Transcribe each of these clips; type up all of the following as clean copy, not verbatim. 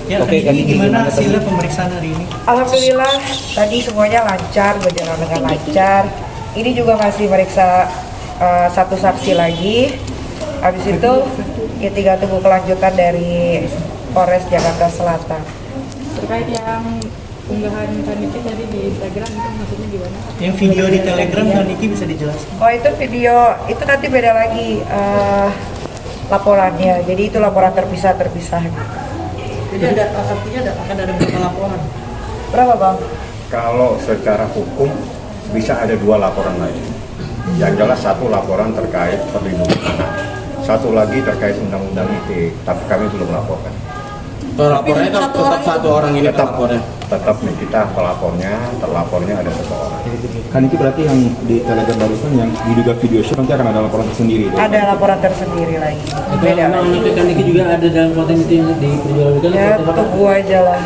Ya, Oke, ini gimana gimana hasilnya pemeriksaan hari ini? Alhamdulillah tadi semuanya lancar, berjalan dengan lancar. Ini juga masih meriksa satu saksi lagi. Habis itu ya tinggal tunggu kelanjutan dari Polres Jakarta Selatan. Terkait yang unggahan Kaniki tadi di Instagram itu maksudnya gimana? Yang video di Telegram Kak Niki bisa dijelaskan? Oh itu video, itu nanti beda lagi laporannya. Jadi itu laporan terpisah. Jadi artinya akan ada berapa laporan? Berapa Bang? Kalau secara hukum bisa ada 2 laporan lagi. Yang jelas satu laporan terkait perlindungan anak, satu lagi terkait undang-undang ITE, tapi kami belum laporkan. Lapornya tetap satu orang ini pelapornya. Tetap nih kita pelapornya, terlapornya ada 1 orang. Kan itu berarti yang di Telegram barusan yang diduga video shoot nanti akan ada laporan tersendiri. Ada laporan tersendiri lagi. Beda lagi. Anak Kaniki juga ada dalam konten itu yang diperjualbelikan. Ya tunggu aja lah.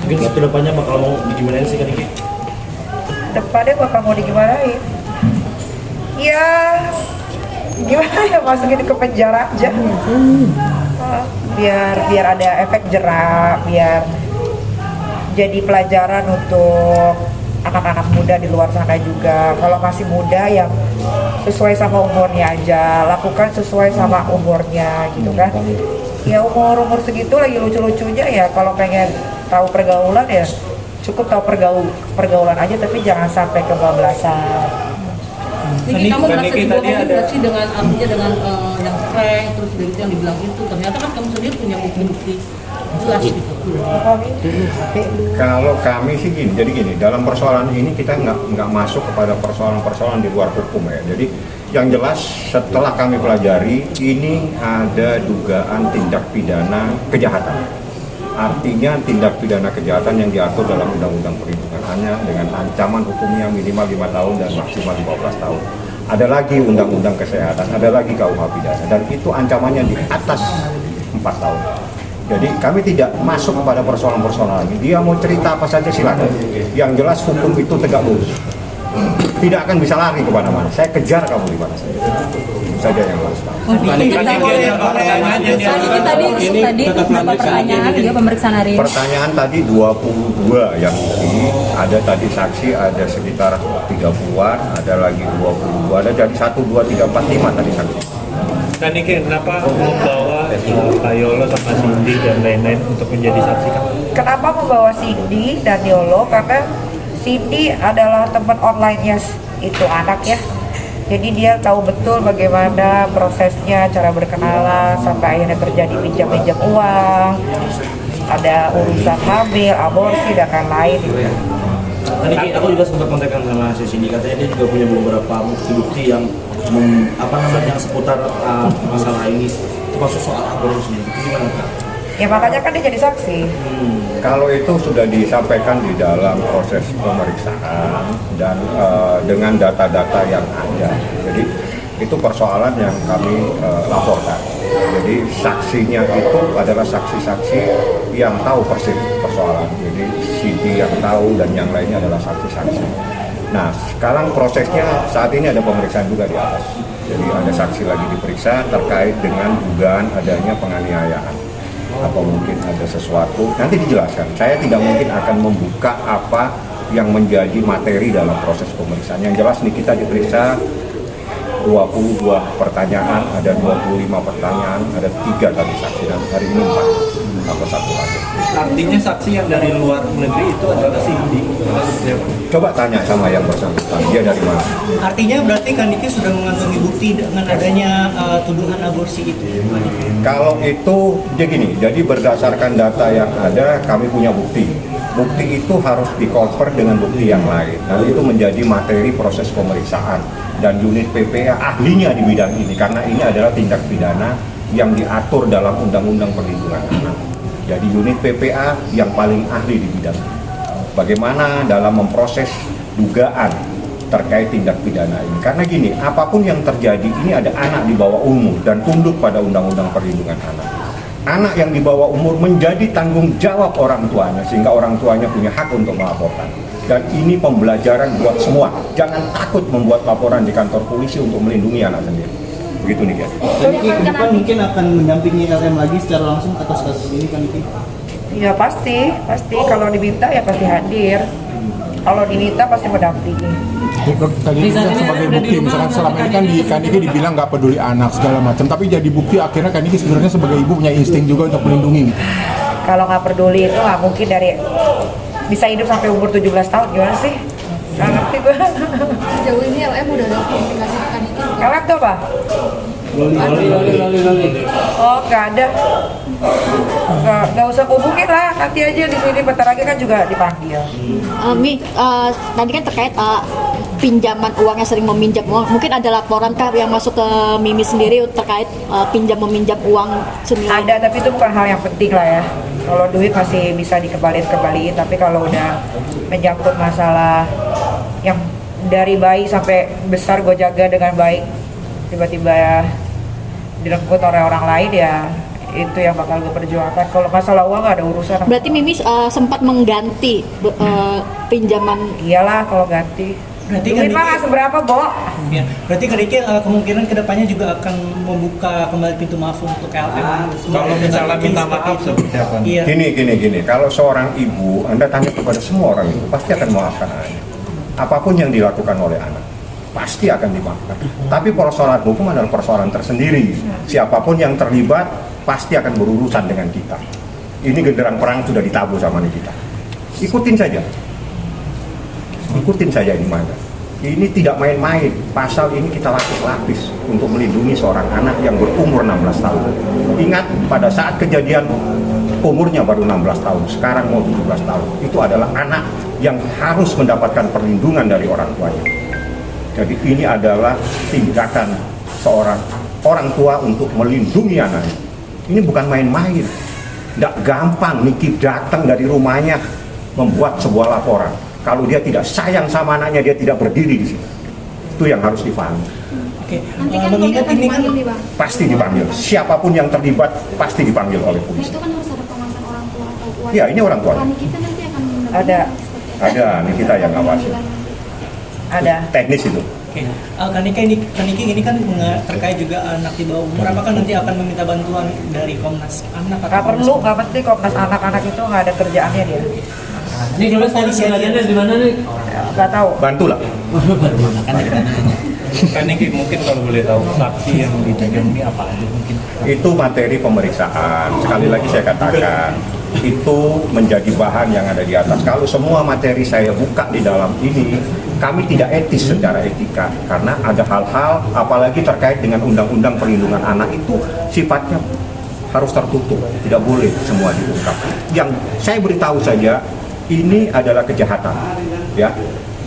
Mungkin kedepannya bakal mau digimanain sih Kaniki? Depannya bakal mau digimanain? Ya gimana ya, masukin ke penjara aja. Biar ada efek jerak, biar jadi pelajaran untuk anak-anak muda di luar sana juga. Kalau masih muda ya sesuai sama umurnya aja, lakukan sesuai sama umurnya gitu kan. Ya umur segitu lagi lucu-lucunya ya, kalau pengen tahu pergaulan ya cukup tahu pergaulan aja, tapi jangan sampai kebablasan. Niki, kamu merasa dibohongi nggak sih dengan artinya dengan yang prank terus dari itu yang dibilang itu, ternyata kan kamu sendiri punya bukti-bukti jelas gitu. Kalau kami sih gini, jadi gini, dalam persoalan ini kita nggak masuk kepada persoalan-persoalan di luar hukum ya. Jadi yang jelas setelah kami pelajari ini ada dugaan tindak pidana kejahatan. Artinya tindak pidana kejahatan yang diatur dalam Undang-Undang Perlindungan Anak dengan ancaman hukumnya minimal 5 tahun dan maksimal 15 tahun. Ada lagi Undang-Undang Kesehatan, ada lagi KUH pidana, dan itu ancamannya di atas 4 tahun. Jadi kami tidak masuk kepada persoalan-persoalan lagi. Dia mau cerita apa saja silakan. Yang jelas hukum itu tegak lurus. Tidak akan bisa lari kemana-mana. Saya kejar kamu di mana saja. Itu saja yang harus tahu. Tadi beberapa pertanyaan juga pemeriksaan hari ini. Pertanyaan tadi 22 yang ada tadi saksi ada sekitar 30-an, ada lagi 22, ada jadi 1, 2, 3, 4, 5 tadi saksi. Kak Niki, kenapa membawa Kak Yolo sama Cindy dan lain-lain untuk menjadi saksi Kak? Kenapa membawa Cindy dan Yolo? Karena Cindy adalah teman online-nya itu anak ya. Jadi dia tahu betul bagaimana prosesnya, cara berkenalan, sampai akhirnya terjadi pinjam-pinjam uang, ada urusan hamil, aborsi, dan lain-lain. Kaniki, aku juga sempat kontakkan sama si Cindy, katanya dia juga punya beberapa bukti-bukti yang yang seputar masalah ini, termasuk soal aborsi. Itu gimana Kak? Ya makanya kan dia jadi saksi. Kalau itu sudah disampaikan di dalam proses pemeriksaan dan dengan data-data yang ada. Jadi itu persoalan yang kami laporkan. Jadi saksinya itu adalah saksi-saksi yang tahu persis persoalan. Jadi Cindy yang tahu dan yang lainnya adalah saksi-saksi. Nah sekarang prosesnya saat ini ada pemeriksaan juga di atas. Jadi ada saksi lagi diperiksa terkait dengan dugaan adanya penganiayaan. Atau mungkin ada sesuatu, nanti dijelaskan. Saya tidak mungkin akan membuka apa yang menjadi materi dalam proses pemeriksaan. Yang jelas nih kita diperiksa 22 pertanyaan, ada 25 pertanyaan, ada 3 tadi saksi, dan hari ini 4 atau 1 lagi. Artinya saksi yang dari luar negeri itu adalah Cindy. Coba tanya sama yang bersangkutan, dia dari mana? Artinya berarti Kak Niki sudah mengantongi bukti dengan adanya tuduhan aborsi itu. Kalau itu, dia gini, jadi berdasarkan data yang ada, kami punya bukti. Bukti itu harus di-cover dengan bukti yang lain. Dan itu menjadi materi proses pemeriksaan. Dan unit PPA ahlinya di bidang ini, karena ini adalah tindak pidana yang diatur dalam Undang-Undang Perlindungan Anak. Jadi unit PPA yang paling ahli di bidang ini. Bagaimana dalam memproses dugaan terkait tindak pidana ini. Karena gini, apapun yang terjadi ini ada anak di bawah umur dan tunduk pada Undang-Undang Perlindungan Anak. Anak yang di bawah umur menjadi tanggung jawab orang tuanya, sehingga orang tuanya punya hak untuk melaporkan. Dan ini pembelajaran buat semua. Jangan takut membuat laporan di kantor polisi untuk melindungi anak sendiri. Begitu nih ya. Niki ke depan mungkin akan mendampingi LM lagi secara langsung atas kasus ini kan Niki? Ya pasti kalau diminta ya pasti hadir. Kalau diminta pasti mendampingi. Tadi kan sebagai bukti, misalkan selama ini kan Kak Niki dibilang nggak peduli anak segala macam, tapi jadi bukti akhirnya Kak Niki sebenarnya sebagai ibu punya insting juga untuk melindungi. Kalau nggak peduli itu nggak mungkin dari bisa hidup sampai umur 17 tahun gimana sih? Nggak ngerti gue. Sejauh ini LM udah ada komunikasi ke Kaniki. LM tuh apa? Oh nggak ada. Nggak usah hubungin lah, nanti aja di sini bentar lagi kan juga dipanggil. Tadi kan terkait pinjaman uangnya sering meminjam uang. Mungkin ada laporan kah yang masuk ke Mimi sendiri terkait pinjam meminjam uang senilai? Ada, tapi itu bukan hal yang penting lah ya. Kalau duit masih bisa dikembaliin, tapi kalau udah menyangkut masalah yang dari bayi sampai besar gue jaga dengan baik, tiba-tiba ya direnggut oleh orang lain ya itu yang bakal gue perjuangkan. Kalau masalah uang gak ada urusan. Berarti Mimi sempat mengganti pinjaman? Iyalah kalau ganti. Berarti duit mah nggak seberapa, Bo. Ya, berarti Kaniki kemungkinan kedepannya juga akan membuka kembali pintu maaf untuk LM. Kalau misalnya minta maaf seperti apa? Iya. Gini. Kalau seorang ibu, Anda tanya kepada semua orang itu, pasti akan memaafkan anak. Apapun yang dilakukan oleh anak, pasti akan dimaafkan. Tapi persoalan hukum adalah persoalan tersendiri. Siapapun yang terlibat, pasti akan berurusan dengan kita. Ini genderang perang sudah ditabuh sama kita. Ikutin saja ini mana. Ini tidak main-main. Pasal ini kita lapis-lapis untuk melindungi seorang anak yang berumur 16 tahun. Ingat pada saat kejadian umurnya baru 16 tahun, sekarang mau 17 tahun. Itu adalah anak yang harus mendapatkan perlindungan dari orang tuanya. Jadi ini adalah tindakan seorang orang tua untuk melindungi anaknya. Ini bukan main-main. Tidak gampang Niki datang dari rumahnya membuat sebuah laporan. Kalau dia tidak sayang sama anaknya, dia tidak berdiri di sini. Itu yang harus dipahami. Oke. Nanti kan Mengingat akan ini kan dipanggil nih, Bang. Pasti dipanggil. Siapapun yang terlibat pasti dipanggil oleh Nah, polisi. itu kan harus ada pengawasan orang tua atau keluarga. Ya, ini orang tua. Kaniki kita nanti akan Ada. Ada, ini kita yang ngawasin. Ada. Teknis itu. Oke, Kaniki ini kan terkait juga anak di bawah umur. Apakah nanti akan meminta bantuan dari Komnas Anak atau Nggak perlu, nggak penting. Komnas anak-anak itu nggak ada kerjaannya dia. Ini jelas tadi kejadiannya di mana nih? Nggak tahu. Bantulah. Kaniki mungkin kalau boleh tahu saksi yang dipegang ini apa aja mungkin? Itu materi pemeriksaan. Sekali lagi saya katakan, itu menjadi bahan yang ada di atas. Kalau semua materi saya buka di dalam ini, kami tidak etis secara etika. Karena ada hal-hal, apalagi terkait dengan undang-undang perlindungan anak itu sifatnya harus tertutup. Tidak boleh semua diungkap. Yang saya beritahu saja, ini adalah kejahatan. Ya.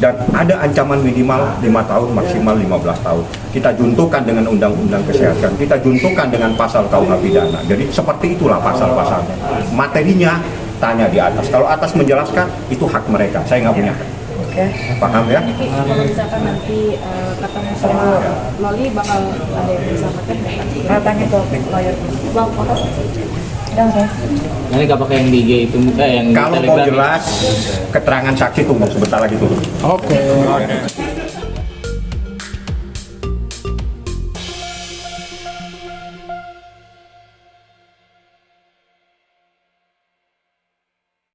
Dan ada ancaman minimal 5 tahun, maksimal 15 tahun. Kita juntukan dengan undang-undang kesehatan, kita juntukan dengan pasal KUH pidana. Jadi seperti itulah pasal-pasalnya. Materinya tanya di atas. Kalau atas menjelaskan, itu hak mereka. Saya nggak punya. Oke. Paham ya? Kalau misalkan nanti ketemu sama Loli bakal ada yang disampaikan nggak? Tanya ke lawyer. Bang, makasih. Udah, oke. Ini nggak pakai yang di IG itu yang Kalau mau jelas, keterangan saksi tunggu sebentar lagi tuh. Oke.